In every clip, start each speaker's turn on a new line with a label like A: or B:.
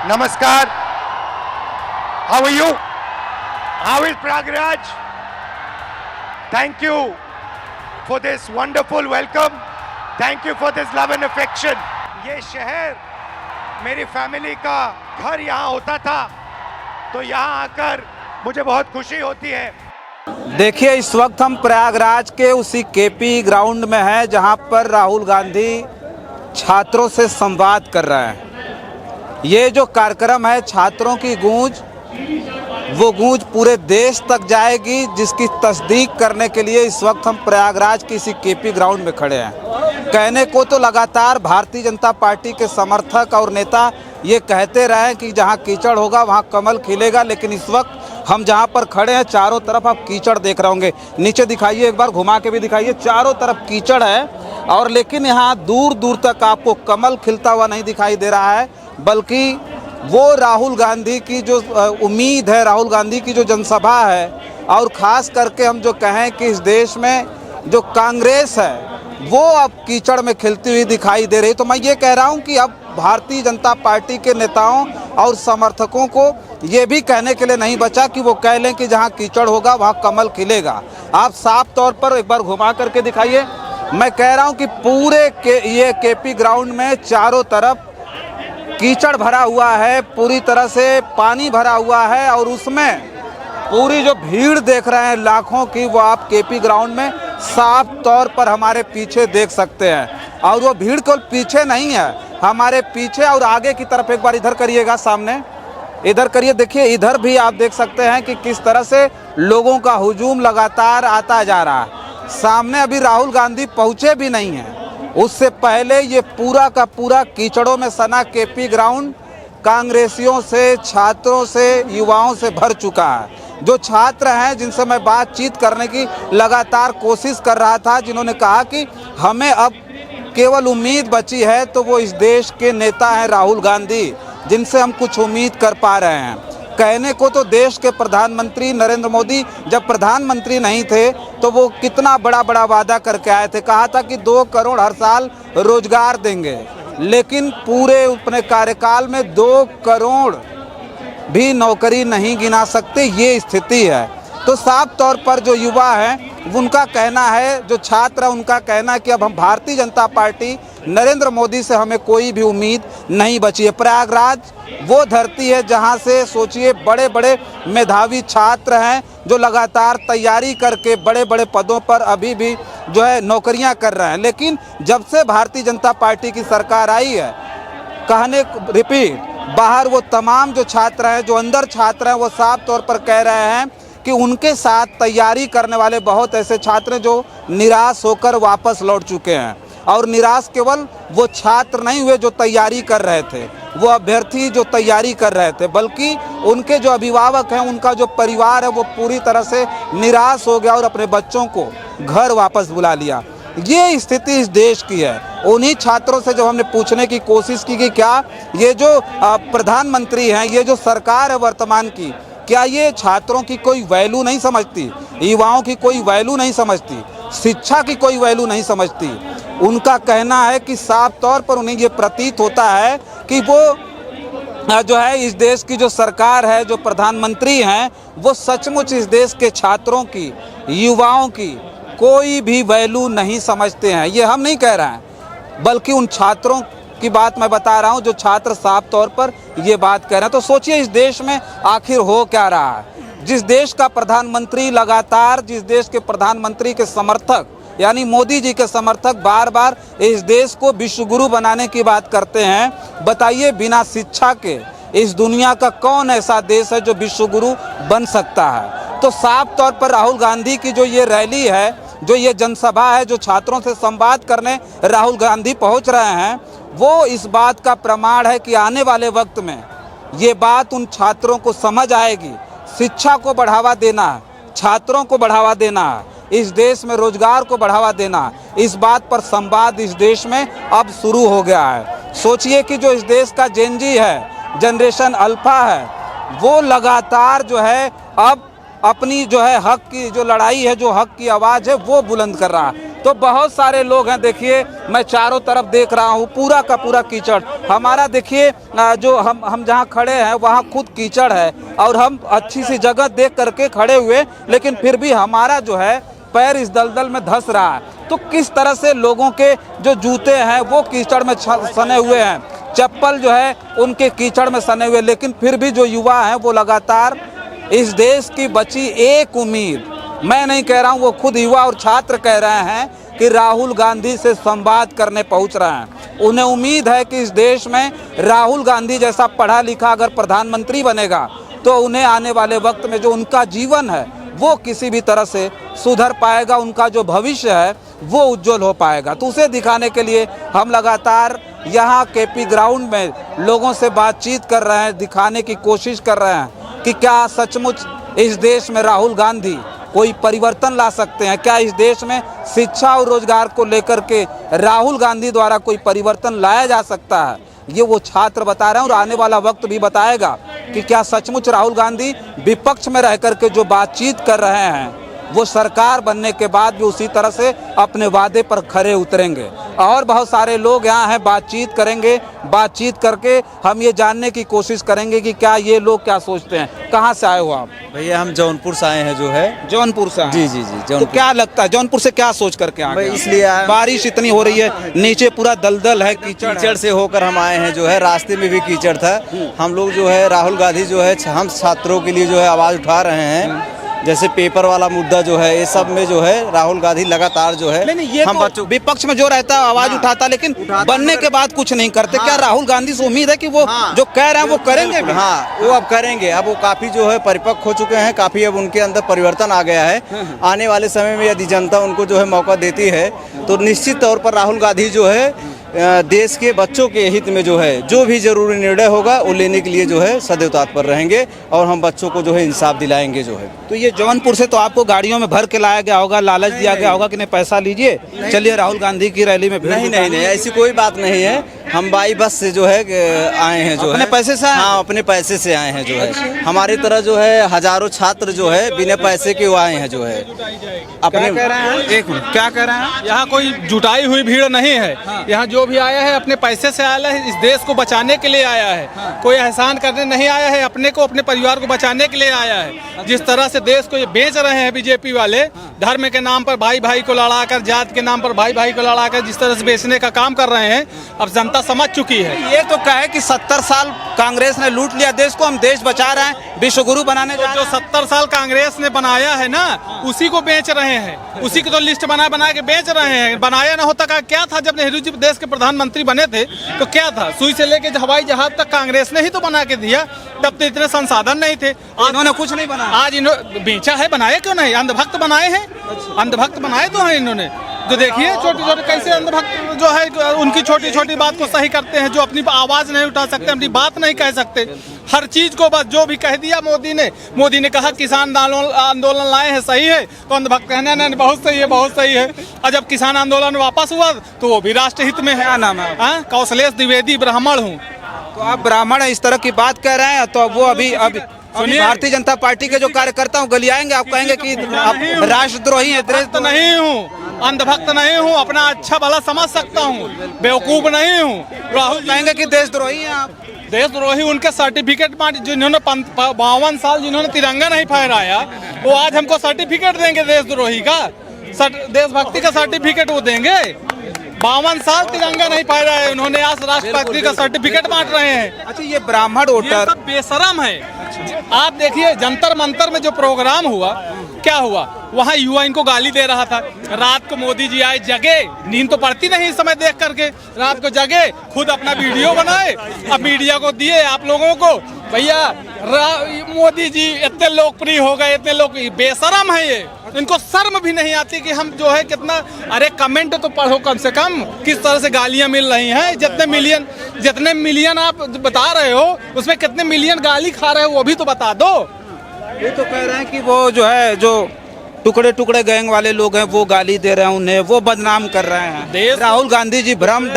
A: Namaskar. How are you? How is Prayagraj? Thank you for this wonderful welcome. Thank you for this love and affection. ये शहर मेरी family का घर यहाँ होता था, तो यहाँ आकर मुझे बहुत खुशी होती है।
B: देखिए, इस वक्त हम प्रयागराज के उसी केपी ग्राउंड में हैं जहां पर राहुल गांधी छात्रों से संवाद कर रहे हैं। ये जो कार्यक्रम है छात्रों की गूंज, वो गूंज पूरे देश तक जाएगी, जिसकी तस्दीक करने के लिए इस वक्त हम प्रयागराज के इसी केपी ग्राउंड में खड़े हैं। कहने को तो लगातार भारतीय जनता पार्टी के समर्थक और नेता ये कहते रहे हैं कि जहां कीचड़ होगा वहां कमल खिलेगा, लेकिन इस वक्त हम जहां पर खड़े हैं चारों तरफ आप कीचड़ देख रहे होंगे। नीचे दिखाइए, एक बार घुमा के भी दिखाइए, चारों तरफ कीचड़ है। और लेकिन यहाँ दूर दूर तक आपको कमल खिलता हुआ नहीं दिखाई दे रहा है, बल्कि वो राहुल गांधी की जो उम्मीद है, राहुल गांधी की जो जनसभा है, और ख़ास करके हम जो कहें कि इस देश में जो कांग्रेस है वो अब कीचड़ में खिलती हुई दिखाई दे रही। तो मैं ये कह रहा हूँ कि अब भारतीय जनता पार्टी के नेताओं और समर्थकों को ये भी कहने के लिए नहीं बचा कि वो कह लें कि जहाँ कीचड़ होगा वहाँ कमल खिलेगा। आप साफ तौर पर एक बार घुमा करके दिखाइए। मैं कह रहा हूँ कि पूरे ये केपी ग्राउंड में चारों तरफ कीचड़ भरा हुआ है, पूरी तरह से पानी भरा हुआ है, और उसमें पूरी जो भीड़ देख रहे हैं लाखों की, वो आप केपी ग्राउंड में साफ तौर पर हमारे पीछे देख सकते हैं। और वो भीड़ केवल पीछे नहीं है, हमारे पीछे और आगे की तरफ एक बार इधर करिएगा, सामने इधर करिए, देखिए इधर भी आप देख सकते हैं कि किस तरह से लोगों का हुजूम लगातार आता जा रहा है। सामने अभी राहुल गांधी पहुंचे भी नहीं हैं, उससे पहले ये पूरा का पूरा कीचड़ों में सना केपी ग्राउंड कांग्रेसियों से, छात्रों से, युवाओं से भर चुका है। जो छात्र हैं जिनसे मैं बातचीत करने की लगातार कोशिश कर रहा था, जिन्होंने कहा कि हमें अब केवल उम्मीद बची है, तो वो इस देश के नेता हैं राहुल गांधी, जिनसे हम कुछ उम्मीद कर पा रहे हैं। कहने को तो देश के प्रधानमंत्री नरेंद्र मोदी जब प्रधानमंत्री नहीं थे तो वो कितना बड़ा बड़ा वादा करके आए थे, कहा था कि 2 करोड़ हर साल रोजगार देंगे, लेकिन पूरे अपने कार्यकाल में 2 करोड़ भी नौकरी नहीं गिना सकते, ये स्थिति है। तो साफ तौर पर जो युवा हैं उनका कहना है, जो छात्र हैं उनका कहना है कि अब हम भारतीय जनता पार्टी नरेंद्र मोदी से हमें कोई भी उम्मीद नहीं बची है। प्रयागराज वो धरती है जहां से सोचिए बड़े बड़े मेधावी छात्र हैं जो लगातार तैयारी करके बड़े बड़े पदों पर अभी भी जो है नौकरियां कर रहे हैं। लेकिन जब से भारतीय जनता पार्टी की सरकार आई है, कहने रिपीट, बाहर वो तमाम जो छात्र हैं, जो अंदर छात्र हैं, वो साफ तौर पर कह रहे हैं कि उनके साथ तैयारी करने वाले बहुत ऐसे छात्र जो निराश होकर वापस लौट चुके हैं। और निराश केवल वो छात्र नहीं हुए जो तैयारी कर रहे थे, वो अभ्यर्थी जो तैयारी कर रहे थे, बल्कि उनके जो अभिभावक हैं, उनका जो परिवार है, वो पूरी तरह से निराश हो गया और अपने बच्चों को घर वापस बुला लिया। ये स्थिति इस देश की है। उन्हीं छात्रों से जब हमने पूछने की कोशिश की कि क्या ये जो प्रधानमंत्री हैं, ये जो सरकार है वर्तमान की, क्या ये छात्रों की कोई वैल्यू नहीं समझती, युवाओं की कोई वैल्यू नहीं समझती, शिक्षा की कोई वैल्यू नहीं समझती? उनका कहना है कि साफ तौर पर उन्हें ये प्रतीत होता है कि वो जो है इस देश की जो सरकार है, जो प्रधानमंत्री हैं, वो सचमुच इस देश के छात्रों की, युवाओं की कोई भी वैल्यू नहीं समझते हैं। ये हम नहीं कह रहे हैं, बल्कि उन छात्रों की बात मैं बता रहा हूं जो छात्र साफ तौर पर ये बात कह रहे हैं। तो सोचिए इस देश में आखिर हो क्या रहा है। जिस देश का प्रधानमंत्री लगातार, जिस देश के प्रधानमंत्री के समर्थक यानी मोदी जी के समर्थक बार बार इस देश को विश्व गुरु बनाने की बात करते हैं, बताइए बिना शिक्षा के इस दुनिया का कौन ऐसा देश है जो विश्व गुरु बन सकता है? तो साफ तौर पर राहुल गांधी की जो ये रैली है, जो ये जनसभा है, जो छात्रों से संवाद करने राहुल गांधी पहुंच रहे हैं, वो इस बात का प्रमाण है कि आने वाले वक्त में ये बात उन छात्रों को समझ आएगी। शिक्षा को बढ़ावा देना, छात्रों को बढ़ावा देना, इस देश में रोजगार को बढ़ावा देना, इस बात पर संवाद इस देश में अब शुरू हो गया है। सोचिए कि जो इस देश का जेनजी है, जनरेशन अल्फा है, वो लगातार जो है अब अपनी जो है हक की जो लड़ाई है, जो हक की आवाज़ है, वो बुलंद कर रहा है। तो बहुत सारे लोग हैं। देखिए मैं चारों तरफ देख रहा हूँ, पूरा का पूरा कीचड़। हमारा देखिए जो हम जहाँ खड़े हैं वहाँ खुद कीचड़ है और हम अच्छी सी जगह देख करके खड़े हुए, लेकिन फिर भी हमारा जो है पैर इस दलदल में धंस रहा है। तो किस तरह से लोगों के जो जूते हैं वो कीचड़ में सने हुए हैं, चप्पल जो है उनके कीचड़ में सने हुए, लेकिन फिर भी जो युवा हैं वो लगातार इस देश की बची एक उम्मीद, मैं नहीं कह रहा हूँ, वो खुद युवा और छात्र कह रहे हैं कि राहुल गांधी से संवाद करने पहुँच रहे हैं। उन्हें उम्मीद है कि इस देश में राहुल गांधी जैसा पढ़ा लिखा अगर प्रधानमंत्री बनेगा तो उन्हें आने वाले वक्त में जो उनका जीवन है वो किसी भी तरह से सुधर पाएगा, उनका जो भविष्य है वो उज्जवल हो पाएगा। तो उसे दिखाने के लिए हम लगातार यहाँ केपी ग्राउंड में लोगों से बातचीत कर रहे हैं, दिखाने की कोशिश कर रहे हैं कि क्या सचमुच इस देश में राहुल गांधी कोई परिवर्तन ला सकते हैं, क्या इस देश में शिक्षा और रोजगार को लेकर के राहुल गांधी द्वारा कोई परिवर्तन लाया जा सकता है। ये वो छात्र बता रहे हैं और आने वाला वक्त भी बताएगा कि क्या सचमुच राहुल गांधी विपक्ष में रह कर के जो बातचीत कर रहे हैं वो सरकार बनने के बाद भी उसी तरह से अपने वादे पर खरे उतरेंगे। और बहुत सारे लोग यहाँ हैं, बातचीत करेंगे, बातचीत करके हम ये जानने की कोशिश करेंगे कि क्या ये लोग क्या सोचते हैं। कहाँ से आए हो आप?
C: भैया हम जौनपुर से आए हैं जो है।
B: जौनपुर से?
C: जी जी जी
B: तो क्या लगता है जौनपुर से क्या सोच करके आए?
C: इसलिए
B: बारिश इतनी हो रही है, नीचे पूरा दलदल है,
C: कीचड़ से होकर हम आए हैं जो है। रास्ते में भी कीचड़ था। हम लोग जो है राहुल गांधी जो है हम छात्रों के लिए जो है आवाज़ उठा रहे हैं, जैसे पेपर वाला मुद्दा जो है ये सब में जो है राहुल गांधी लगातार जो है
B: ये हम तो विपक्ष में जो रहता है आवाज उठाता, लेकिन बनने के बाद कुछ नहीं करते। क्या राहुल गांधी से उम्मीद है कि वो जो कह रहे हैं वो करेंगे?
C: हाँ, वो अब करेंगे। अब वो काफी जो है परिपक्व हो चुके हैं, काफी अब उनके अंदर परिवर्तन आ गया है। आने वाले समय में यदि जनता उनको जो है मौका देती है तो निश्चित तौर पर राहुल गांधी जो है देश के बच्चों के हित में जो है जो भी जरूरी निर्णय होगा वो लेने के लिए जो है सदैव तत्पर रहेंगे और हम बच्चों को जो है इंसाफ दिलाएंगे जो है।
B: तो ये जौनपुर से तो आपको गाड़ियों में भर के लाया गया होगा, लालच दिया गया होगा कि नहीं पैसा लीजिए चलिए राहुल गांधी की रैली में?
C: नहीं, ऐसी कोई बात नहीं है। हम बाई बस से जो है आए हैं जो
B: अपने पैसे से?
C: हाँ, अपने पैसे से आए हैं जो है। हमारी तरह जो है हजारों छात्र जो है बिना पैसे के वो आए हैं जो है।
B: अपने कह रहे हैं, एक मिनट, क्या कह रहे हैं?
D: यहाँ कोई जुटाई हुई भीड़ नहीं है। यहाँ जो भी आया है अपने पैसे से आया है, इस देश को बचाने के लिए आया है। कोई एहसान करने नहीं आया है, अपने को अपने परिवार को बचाने के लिए आया है। जिस तरह से देश को ये बेच रहे हैं बीजेपी वाले, धर्म के नाम पर भाई भाई को लड़ाकर, जात के नाम पर भाई भाई को लड़ाकर जिस तरह से बेचने का काम कर रहे हैं, अब जनता समझ चुकी है।
B: ये तो कहे कि 70 साल कांग्रेस ने लूट लिया देश को, हम देश बचा रहे हैं, विश्व गुरु बनाने जा रहे हैं।
D: जो 70 साल कांग्रेस ने बनाया है ना, उसी को बेच रहे हैं। उसी की तो लिस्ट बना के बेच रहे हैं। बनाया ना होता क्या था? जब नेहरू जी देश के प्रधानमंत्री बने थे तो क्या था? सुई से लेके हवाई जहाज तक कांग्रेस ने ही तो बना के दिया। तब तो इतने संसाधन नहीं थे।
B: इन्होंने कुछ नहीं बनाया।
D: आज इन्होंने बेचा है, बनाया क्यों नहीं? अंधभक्त बनाए हैं, अंधभक्त बनाए तो हैं इन्होंने। तो देखिए छोटी छोटी कैसे अंधभक्त जो है उनकी छोटी छोटी बात को सही करते हैं, जो अपनी आवाज नहीं उठा सकते, अपनी बात नहीं कह सकते। हर चीज को बस जो भी कह दिया मोदी ने कहा किसान आंदोलन लाए हैं, सही है, तो अंधभक्त कहने नहीं बहुत सही है, बहुत सही है। और जब किसान आंदोलन वापस हुआ तो वो भी राष्ट्रहित में है।
B: क्या नाम है?
D: कौशलेश द्विवेदी, ब्राह्मण हूँ।
B: तो आप ब्राह्मण इस तरह की बात कह रहे हैं, तो वो अभी भारतीय जनता पार्टी के जो कार्यकर्ता हूँ गलियाएंगे, आप कहेंगे कि आप राष्ट्रद्रोही हैं।
D: भक्त नहीं हूँ, अंधभक्त नहीं हूँ, अपना अच्छा भला समझ सकता हूँ, बेवकूफ नहीं हूँ।
B: राहुल कहेंगे कि देशद्रोही हैं आप।
D: देशद्रोही उनके सर्टिफिकेट जिन्होंने 52 साल जिन्होंने तिरंगा नहीं फहराया, वो आज हमको सर्टिफिकेट देंगे देशद्रोही का? देशभक्ति का सर्टिफिकेट वो देंगे? 52 साल तिरंगा नहीं फहराया है उन्होंने, आज राष्ट्रभक्ति का सर्टिफिकेट बांट रहे हैं।
B: अच्छा, ये ब्राह्मण वोटर
D: सब बेशरम है। आप देखिए जंतर मंतर में जो प्रोग्राम हुआ, क्या हुआ वहाँ? युवा इनको गाली दे रहा था। रात को मोदी जी आए, जगे, नींद तो पड़ती नहीं इस समय देख करके, रात को जगे, खुद अपना वीडियो बनाए, अब मीडिया को दिए आप लोगों को। भैया मोदी जी इतने लोकप्रिय हो गए, इतने लोग बेशरम है ये, इनको शर्म भी नहीं आती कि हम जो है कितना, अरे कमेंट तो पढ़ो कम से कम, किस तरह से गालियां मिल रही हैं। जितने मिलियन आप बता रहे हो उसमें कितने मिलियन गाली खा रहे हो वो भी तो बता दो।
B: ये तो कह रहे हैं कि वो जो है जो टुकड़े टुकड़े गैंग वाले लोग हैं वो गाली दे रहे हैं उन्हें, वो बदनाम कर रहे हैं। राहुल गांधी जी भ्रम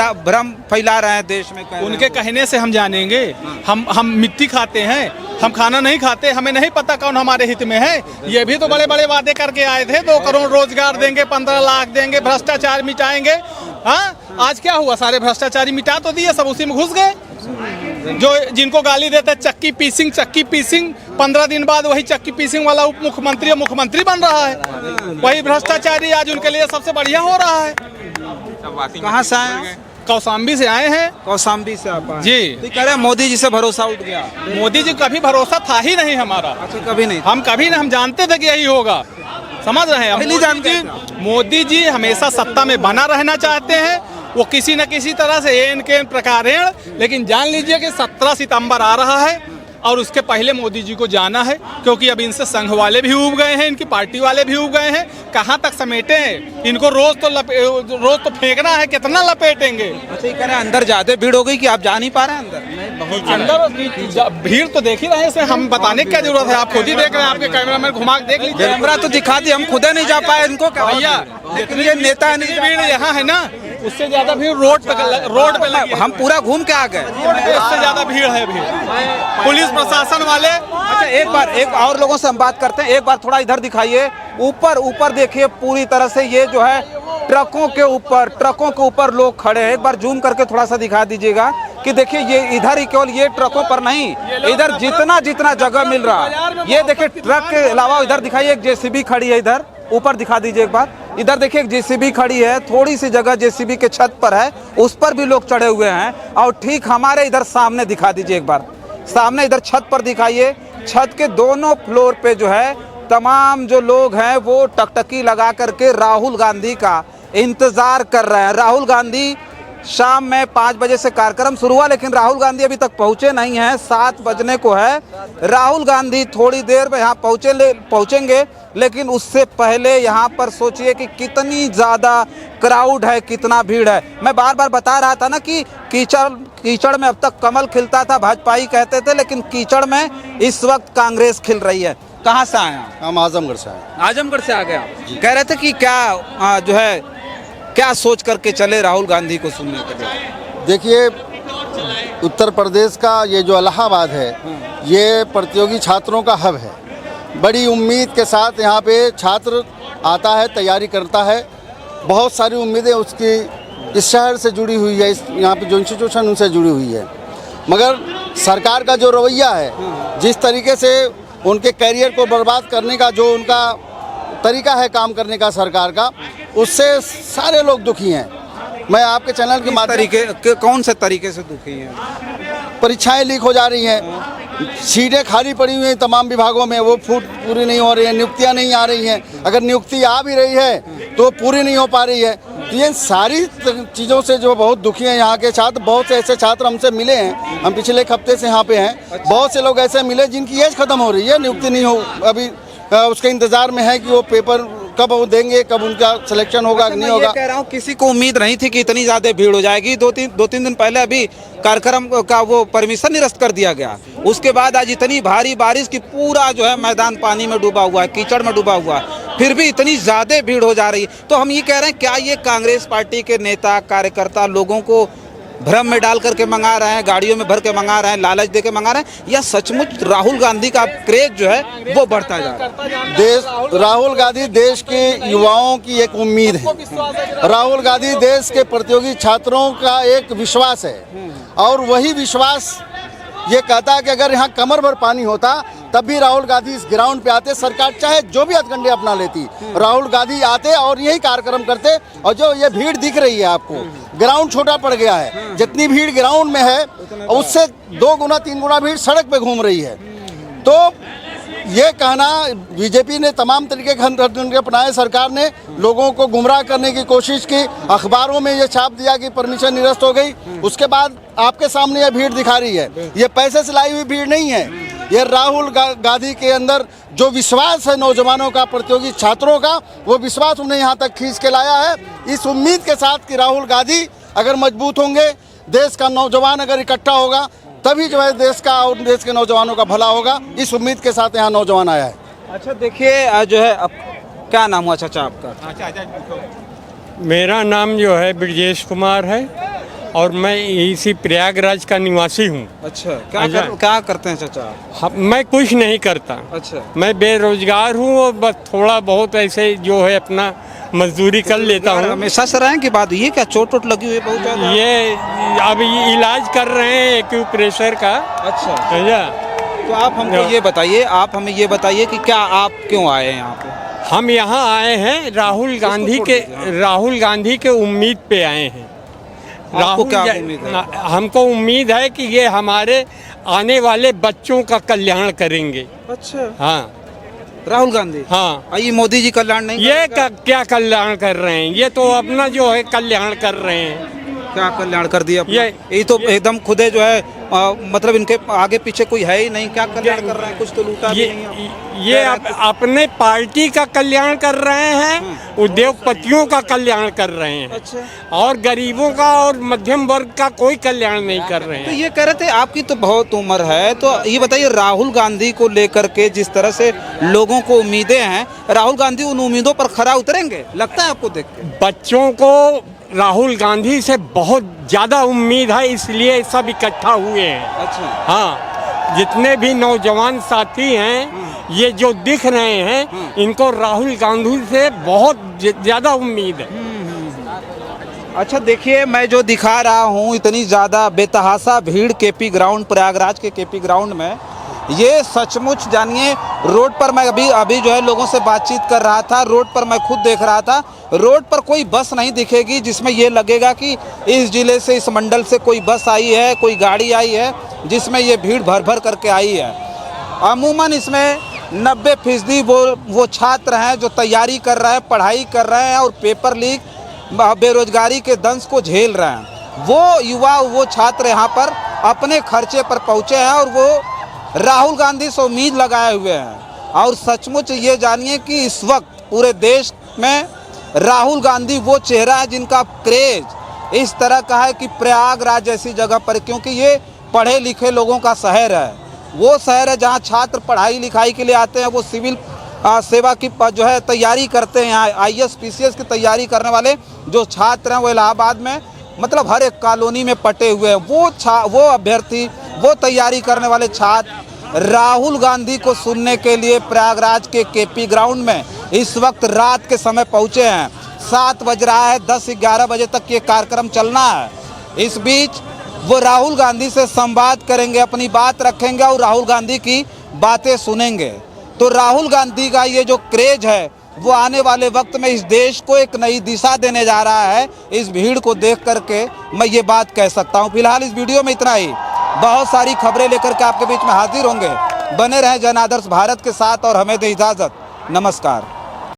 B: फैला रहे हैं देश में।
D: उनके कहने से हम जानेंगे। हम मिट्टी खाते हैं, हम खाना नहीं खाते, हमें नहीं पता कौन हमारे हित में है। ये भी तो बड़े बड़े वादे करके आए थे, 2 करोड़ रोजगार देंगे, 15 लाख देंगे, भ्रष्टाचार मिटाएंगे। हाँ, आज क्या हुआ? सारे भ्रष्टाचारी मिटा तो दिए, सब उसी में घुस गए। जो जिनको गाली देते चक्की पीसिंग 15 दिन बाद वही चक्की पीसिंग वाला उप मुख्यमंत्री और मुख्यमंत्री बन रहा है। वही भ्रष्टाचारी आज उनके लिए सबसे बढ़िया हो रहा है।
B: कहाँ से आए हैं?
D: कौशाम्बी से आए हैं।
B: कौशाम्बी से आप आए
D: जी।
B: तो कह रहे हैं मोदी जी से भरोसा उठ गया।
D: मोदी जी कभी भरोसा था ही नहीं हमारा।
B: अच्छा, कभी नहीं।
D: हम कभी नहीं, हम जानते थे कि यही होगा। समझ रहे हैं? मोदी जी हमेशा सत्ता में बना रहना चाहते हैं, वो किसी न किसी तरह से एन के प्रकारेण। लेकिन जान लीजिए कि 17 सितंबर आ रहा है और उसके पहले मोदी जी को जाना है, क्योंकि अब इनसे संघ वाले भी उब गए हैं, इनकी पार्टी वाले भी उब गए हैं। कहाँ तक समेटे हैं इनको? रोज तो फेंकना है, कितना लपेटेंगे।
B: अच्छा, ये कह रहे हैं अंदर ज्यादा भीड़ हो गई कि आप जा नहीं पा रहे हैं
D: अंदर भीड़ तो देख ही रहे हैं, इसमें हम बताने की क्या जरूरत है? आप खुद ही देख रहे हैं, आपके कैमरा मैन घुमा के देख लीजिए।
B: कैमरा तो दिखा दी, हम खुद नहीं जा पाए इनको
D: भैया।
B: लेकिन ये नेता नहीं,
D: भीड़ यहाँ है ना, उससे ज्यादा भीड़ रोड पे लगी है।
B: हम पूरा घूम के आ गए।
D: उससे ज्यादा भीड़ है। पुलिस प्रशासन वाले।
B: अच्छा, एक और लोगों से हम बात करते हैं। एक बार थोड़ा इधर दिखाइए, ऊपर देखिए, पूरी तरह से ये जो है ट्रकों के ऊपर लोग खड़े हैं। एक बार जूम करके थोड़ा सा दिखा दीजिएगा कि देखिए, ये इधर ही केवल ये ट्रकों पर नहीं, इधर जितना जगह मिल रहा है, ये देखिए ट्रक के अलावा इधर दिखाइए, एक जेसीबी खड़ी है। इधर ऊपर दिखा दीजिए एक बार। इधर देखिए एक जेसीबी खड़ी है, थोड़ी सी जगह जेसीबी के छत पर है, उस पर भी लोग चढ़े हुए हैं। और ठीक हमारे इधर सामने दिखा दीजिए एक बार, सामने इधर छत पर दिखाइए। छत के दोनों फ्लोर पे जो है तमाम जो लोग हैं वो टकटकी लगा करके राहुल गांधी का इंतजार कर रहे हैं। राहुल गांधी शाम में 5 बजे से कार्यक्रम शुरू हुआ, लेकिन राहुल गांधी अभी तक पहुंचे नहीं हैं। 7 बजने को है। राहुल गांधी थोड़ी देर में यहाँ पहुंचेंगे, लेकिन उससे पहले यहाँ पर सोचिए कि कितनी ज़्यादा क्राउड है, कितना भीड़ है। मैं बार बार बता रहा था ना कि कीचड़ में अब तक कमल खिलता था, भाजपाई कहते थे, लेकिन कीचड़ में इस वक्त कांग्रेस खिल रही है। कहाँ से आए हैं?
E: हम आजमगढ़ से आए।
B: आजमगढ़ से आ गए आप। कह रहे थे कि क्या जो है क्या सोच करके चले राहुल गांधी को सुनने के लिए?
E: देखिए, उत्तर प्रदेश का ये जो इलाहाबाद है, ये प्रतियोगी छात्रों का हब है। बड़ी उम्मीद के साथ यहाँ पे छात्र आता है, तैयारी करता है। बहुत सारी उम्मीदें उसकी इस शहर से जुड़ी हुई है, इस यहाँ पे जो इंस्टीट्यूशन उनसे जुड़ी हुई है। मगर सरकार का जो रवैया है, जिस तरीके से उनके करियर को बर्बाद करने का जो उनका तरीका है काम करने का सरकार का, उससे सारे लोग दुखी हैं। मैं आपके चैनल के माध्यम
B: कौन से तरीके से दुखी हैं?
E: परीक्षाएं लीक हो जा रही हैं, सीटें खाली पड़ी हुई हैं तमाम विभागों में, वो पूरी नहीं हो रही हैं, नियुक्तियां नहीं आ रही हैं। अगर नियुक्ति आ भी रही है तो पूरी नहीं हो पा रही है। तो ये सारी चीज़ों से जो बहुत दुखी हैं यहाँ के छात्र। बहुत से ऐसे छात्र हमसे मिले हैं, हम पिछले एक हफ्ते से यहाँ पे हैं। बहुत से लोग ऐसे मिले जिनकी एज खत्म हो रही है, नियुक्ति नहीं हो, अभी उसके इंतजार में है कि वो पेपर कब वो देंगे, कब उनका सिलेक्शन होगा कि नहीं होगा।
B: कह रहा हूँ, किसी को उम्मीद नहीं थी कि इतनी ज़्यादा भीड़ हो जाएगी। दो तीन दिन पहले अभी कार्यक्रम का वो परमिशन निरस्त कर दिया गया। उसके बाद आज इतनी भारी बारिश की पूरा जो है मैदान पानी में डूबा हुआ है, कीचड़ में डूबा हुआ है, फिर भी इतनी ज़्यादा भीड़ हो जा रही है। तो हम ये कह रहे हैं, क्या ये कांग्रेस पार्टी के नेता कार्यकर्ता लोगों को भ्रम में डाल करके मंगा रहे हैं, गाड़ियों में भर के मंगा रहे हैं, लालच दे के मंगा रहे हैं, या सचमुच राहुल गांधी का क्रेज जो है वो बढ़ता जा रहा है?
E: राहुल गांधी देश के युवाओं की एक उम्मीद है। राहुल गांधी देश के प्रतियोगी छात्रों का एक विश्वास है, और वही विश्वास ये कहता है कि अगर यहाँ कमर भर पानी होता तब भी राहुल गांधी इस ग्राउंड पे आते। सरकार चाहे जो भी हथकंडे अपना लेती, राहुल गांधी आते और यही कार्यक्रम करते। और जो ये भीड़ दिख रही है आपको, ग्राउंड छोटा पड़ गया है। जितनी भीड़ ग्राउंड में है उससे 2 गुना 3 गुना भीड़ सड़क पे घूम रही है। तो ये कहना, बीजेपी ने तमाम तरीके के हथकंडे अपनाए, सरकार ने लोगों को गुमराह करने की कोशिश की, अखबारों में ये छाप दिया कि परमिशन निरस्त हो गई। उसके बाद आपके सामने ये भीड़ दिखा रही है। ये पैसे से लाई हुई भीड़ नहीं है, ये राहुल गांधी के अंदर जो विश्वास है नौजवानों का, प्रतियोगी छात्रों का, वो विश्वास उन्हें यहाँ तक खींच के लाया है। इस उम्मीद के साथ कि राहुल गांधी अगर मजबूत होंगे, देश का नौजवान अगर इकट्ठा होगा, तभी जो है देश का और देश के नौजवानों का भला होगा। इस उम्मीद के साथ यहाँ नौजवान आया है।
B: अच्छा, देखिए जो है क्या नाम हुआ चाचा आपका?
F: मेरा नाम जो है ब्रजेश कुमार है और मैं इसी प्रयागराज का निवासी हूँ।
B: अच्छा,
F: अच्छा।
B: क्या करते हैं चाचा?
F: मैं कुछ नहीं करता,
B: अच्छा,
F: मैं बेरोजगार हूँ और बस थोड़ा बहुत ऐसे जो है अपना मजदूरी कर लेता हूँ।
B: हमेशा से रहे कि बात ये क्या चोट वोट लगी हुई है बहुत ज्यादा?
F: ये अब ये इलाज कर रहे हैं एक्यूप्रेशर का।
B: अच्छा,
F: समझा?
B: तो आप हमको ये बताइए, आप हमें ये बताइए कि क्या आप क्यों आए हैं यहाँ पे?
F: हम यहाँ आए हैं राहुल गांधी के उम्मीद पे आए हैं।
B: आपको क्या उम्मीद है?
F: हमको उम्मीद है कि ये हमारे आने वाले बच्चों का कल्याण करेंगे।
B: अच्छा,
F: हाँ,
B: राहुल गांधी।
F: हाँ,
B: ये मोदी जी कल्याण नहीं
F: ये
B: करेगा?
F: क्या कल्याण कर रहे हैं? ये तो अपना जो है कल्याण कर रहे हैं।
B: क्या कल्याण कर दिया अपना?
F: ये
B: तो एकदम खुदे जो है मतलब इनके आगे पीछे कोई है ही नहीं, क्या कल्याण कर रहे हैं? कुछ तो लूटा भी नहीं है।
F: ये अपने पार्टी का कल्याण कर रहे हैं, उद्योगपतियों का कल्याण कर रहे हैं।
B: अच्छा,
F: और गरीबों का और मध्यम वर्ग का कोई कल्याण नहीं कर रहे
B: तो
F: हैं।
B: ये कह रहे थे आपकी तो बहुत उम्र है, तो ये बताइए राहुल गांधी को लेकर के जिस तरह से लोगों को उम्मीदें हैं, राहुल गांधी उन उम्मीदों पर खरा उतरेंगे लगता है आपको देख के?
F: बच्चों को राहुल गांधी से बहुत ज़्यादा उम्मीद है, इसलिए सब इकट्ठा हुए हैं।
B: अच्छा,
F: हाँ, जितने भी नौजवान साथी हैं, ये जो दिख रहे हैं, इनको राहुल गांधी से बहुत ज़्यादा उम्मीद है।
B: अच्छा देखिए, मैं जो दिखा रहा हूँ इतनी ज़्यादा बेतहासा भीड़ केपी ग्राउंड, प्रयागराज के केपी ग्राउंड में, ये सचमुच जानिए रोड पर मैं अभी जो है लोगों से बातचीत कर रहा था, रोड पर मैं खुद देख रहा था, रोड पर कोई बस नहीं दिखेगी जिसमें ये लगेगा कि इस ज़िले से, इस मंडल से कोई बस आई है, कोई गाड़ी आई है जिसमें ये भीड़ भर भर करके आई है। अमूमन इसमें 90% वो छात्र हैं जो तैयारी कर रहे हैं, पढ़ाई कर रहे हैं और पेपर लीक, बेरोजगारी के दंश को झेल रहे हैं। वो युवा, वो छात्र यहाँ पर अपने खर्चे पर पहुँचे हैं और वो राहुल गांधी से उम्मीद लगाए हुए हैं। और सचमुच ये जानिए कि इस वक्त पूरे देश में राहुल गांधी वो चेहरा है जिनका क्रेज इस तरह का है कि प्रयागराज जैसी जगह पर, क्योंकि ये पढ़े लिखे लोगों का शहर है, वो शहर है जहाँ छात्र पढ़ाई लिखाई के लिए आते हैं, वो सिविल सेवा की जो है तैयारी करते हैं। यहाँ IAS PCS की तैयारी करने वाले जो छात्र हैं वो इलाहाबाद में मतलब हर एक कॉलोनी में पटे हुए हैं। वो अभ्यर्थी, वो तैयारी करने वाले छात्र राहुल गांधी को सुनने के लिए प्रयागराज के केपी ग्राउंड में इस वक्त रात के समय पहुंचे हैं। 7 बज रहा है, 10-11 बजे तक ये कार्यक्रम चलना है। इस बीच वो राहुल गांधी से संवाद करेंगे, अपनी बात रखेंगे और राहुल गांधी की बातें सुनेंगे। तो राहुल गांधी का ये जो क्रेज है वो आने वाले वक्त में इस देश को एक नई दिशा देने जा रहा है। इस भीड़ को देख करके मैं ये बात कह सकता हूँ। फिलहाल इस वीडियो में इतना ही, बहुत सारी खबरें लेकर के आपके बीच में हाजिर होंगे। बने रहें जन आदर्श भारत के साथ और हमें दें इजाज़त। नमस्कार।